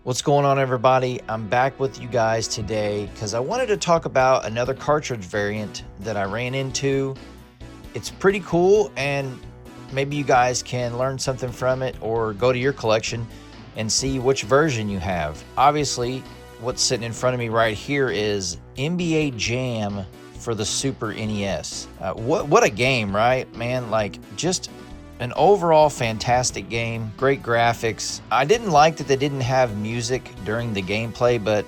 What's going on, everybody? I'm back with you guys today because I wanted to talk about another cartridge variant that I ran into. It's pretty cool, and maybe you guys can learn something from it or go to your collection and see which version you have. Obviously, what's sitting in front of me right here is NBA Jam for the Super NES. What a game, right, man? Like, just an overall fantastic game, great graphics. I didn't like that they didn't have music during the gameplay, but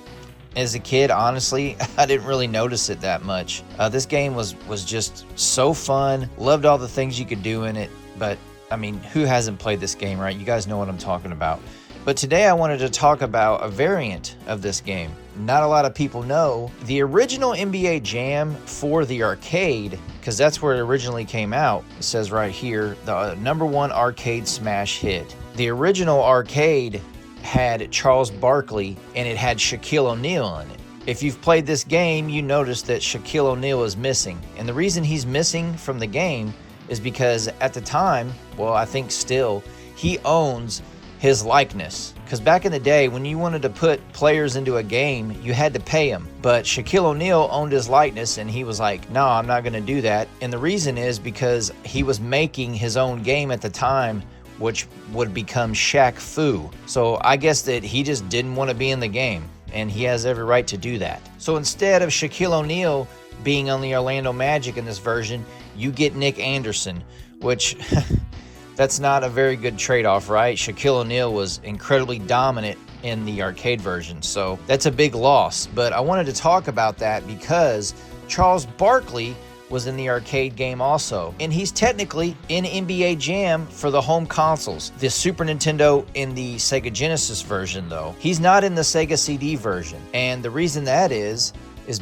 as a kid, honestly, I didn't really notice it that much. This game was just so fun. Loved all the things you could do in it, but I mean, who hasn't played this game, right? You guys know what I'm talking about. But today I wanted to talk about a variant of this game. Not a lot of people know the original NBA Jam for the arcade, because that's where it originally came out. It says right here, the #1 arcade smash hit. The original arcade had Charles Barkley and it had Shaquille O'Neal in it. If you've played this game, you notice that Shaquille O'Neal is missing. And the reason he's missing from the game is because at the time, well, I think still, he owns his likeness. Because back in the day, when you wanted to put players into a game, you had to pay them. But Shaquille O'Neal owned his likeness, and he was like, no, I'm not going to do that. And the reason is because he was making his own game at the time, which would become Shaq Fu. So I guess that he just didn't want to be in the game, and he has every right to do that. So instead of Shaquille O'Neal being on the Orlando Magic in this version, you get Nick Anderson, which that's not a very good trade-off, right? Shaquille O'Neal was incredibly dominant in the arcade version, so that's a big loss. But I wanted to talk about that because Charles Barkley was in the arcade game also, and he's technically in NBA Jam for the home consoles, the Super Nintendo and the Sega Genesis version though. He's not in the Sega CD version, and the reason that is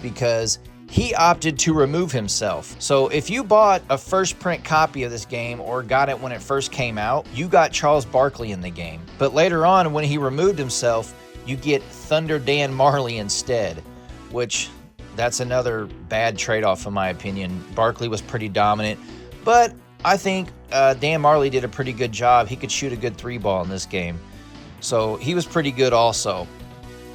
because he opted to remove himself. So if you bought a first print copy of this game or got it when it first came out, you got Charles Barkley in the game. But later on, when he removed himself, you get Thunder Dan Marley instead, which that's another bad trade-off in my opinion. Barkley was pretty dominant, but I think Dan Marley did a pretty good job. He could shoot a good 3-ball in this game, so he was pretty good also.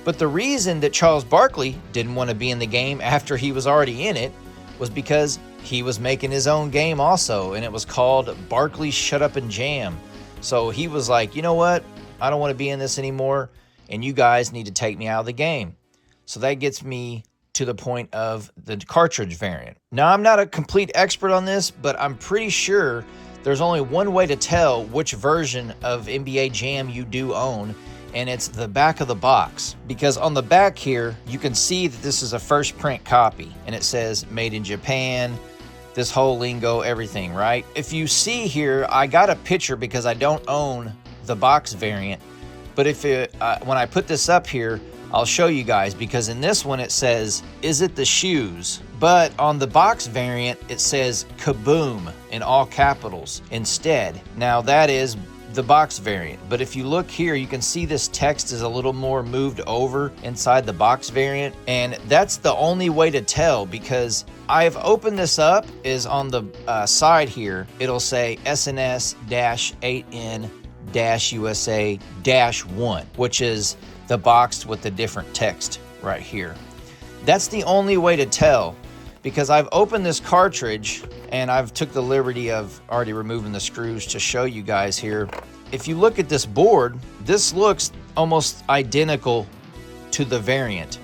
But the reason that Charles Barkley didn't want to be in the game after he was already in it was because he was making his own game also, and it was called Barkley Shut Up and Jam. So he was like, you know what? I don't want to be in this anymore, and you guys need to take me out of the game. So that gets me to the point of the cartridge variant. Now, I'm not a complete expert on this, but I'm pretty sure there's only one way to tell which version of NBA Jam you do own, and it's the back of the box. Because on the back here, you can see that this is a first print copy, and it says made in Japan, this whole lingo, everything, right? If you see here, I got a picture because I don't own the box variant, but if when I put this up here, I'll show you guys, because in this one it says, is it the shoes? But on the box variant, it says kaboom in all capitals instead. Now that is the box variant, but if you look here, you can see this text is a little more moved over inside the box variant, and that's the only way to tell, because I've opened this up, is on the side here, it'll say SNS-8N-USA-1, which is the box with the different text right here. That's the only way to tell, because I've opened this cartridge and I've took the liberty of already removing the screws to show you guys here. If you look at this board, this looks almost identical to the variant.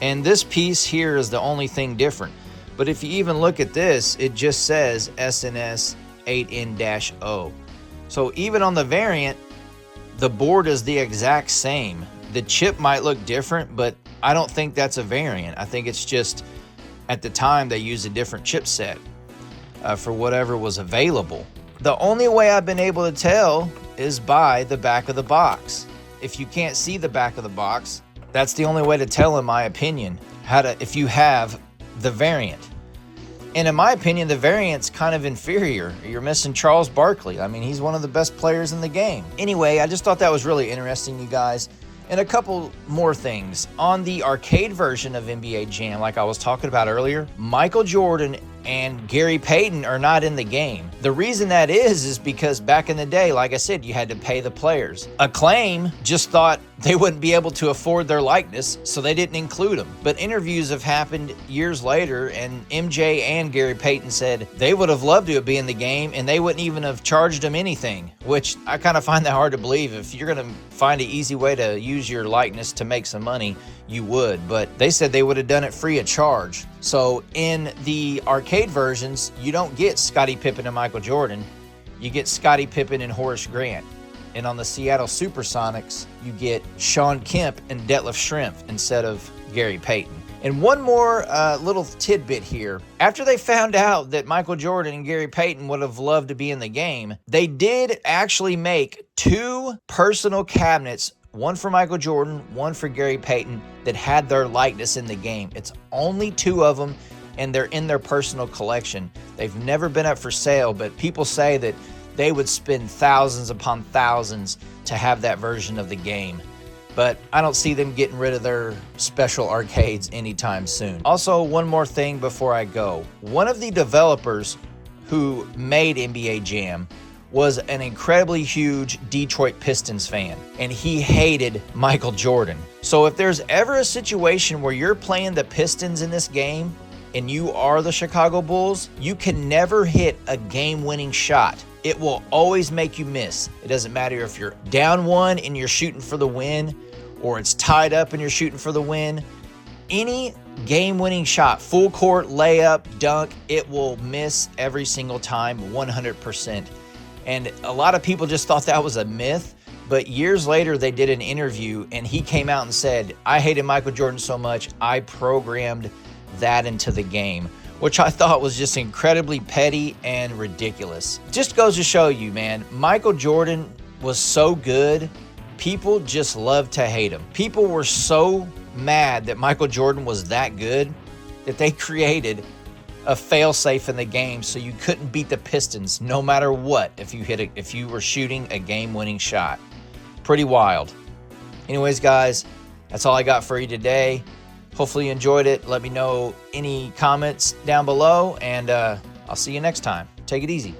And this piece here is the only thing different. But if you even look at this, it just says SNS-8N-O. So even on the variant, the board is the exact same. The chip might look different, but I don't think that's a variant. I think it's just at the time they used a different chipset for whatever was available. The only way I've been able to tell is by the back of the box. If you can't see the back of the box, that's the only way to tell, in my opinion, if you have the variant. And in my opinion, the variant's kind of inferior. You're missing Charles Barkley. I mean, he's one of the best players in the game. Anyway, I just thought that was really interesting, you guys. And a couple more things. On the arcade version of NBA Jam, like I was talking about earlier, Michael Jordan and Gary Payton are not in the game. The reason that is because back in the day, like I said, you had to pay the players. Acclaim just thought they wouldn't be able to afford their likeness, so they didn't include them. But interviews have happened years later, and MJ and Gary Payton said they would have loved to be in the game, and they wouldn't even have charged them anything, which I kind of find that hard to believe. If you're going to find an easy way to use your likeness to make some money, you would. But they said they would have done it free of charge. So in the arcade versions, you don't get Scottie Pippen and Michael Jordan. You get Scottie Pippen and Horace Grant. And on the Seattle Supersonics, you get Shawn Kemp and Detlef Schrempf instead of Gary Payton. And one more little tidbit here. After they found out that Michael Jordan and Gary Payton would have loved to be in the game, they did actually make 2 personal cabinets, one for Michael Jordan, one for Gary Payton, that had their likeness in the game. It's only 2 of them, and they're in their personal collection. They've never been up for sale, but people say that they would spend thousands upon thousands to have that version of the game. But I don't see them getting rid of their special arcades anytime soon. Also, one more thing before I go. One of the developers who made NBA Jam was an incredibly huge Detroit Pistons fan, and he hated Michael Jordan. So if there's ever a situation where you're playing the Pistons in this game and you are the Chicago Bulls, you can never hit a game-winning shot. It will always make you miss. It doesn't matter if you're down 1 and you're shooting for the win, or it's tied up and you're shooting for the win. Any game-winning shot, full court, layup, dunk, it will miss every single time, 100%. And a lot of people just thought that was a myth, but years later they did an interview and he came out and said, I hated Michael Jordan so much, I programmed that into the game, which I thought was just incredibly petty and ridiculous. Just goes to show you, man, Michael Jordan was so good, people just loved to hate him. People were so mad that Michael Jordan was that good that they created a fail-safe in the game so you couldn't beat the Pistons no matter what if you were shooting a game-winning shot. Pretty wild. Anyways, guys, that's all I got for you today. Hopefully you enjoyed it. Let me know any comments down below, and I'll see you next time. Take it easy.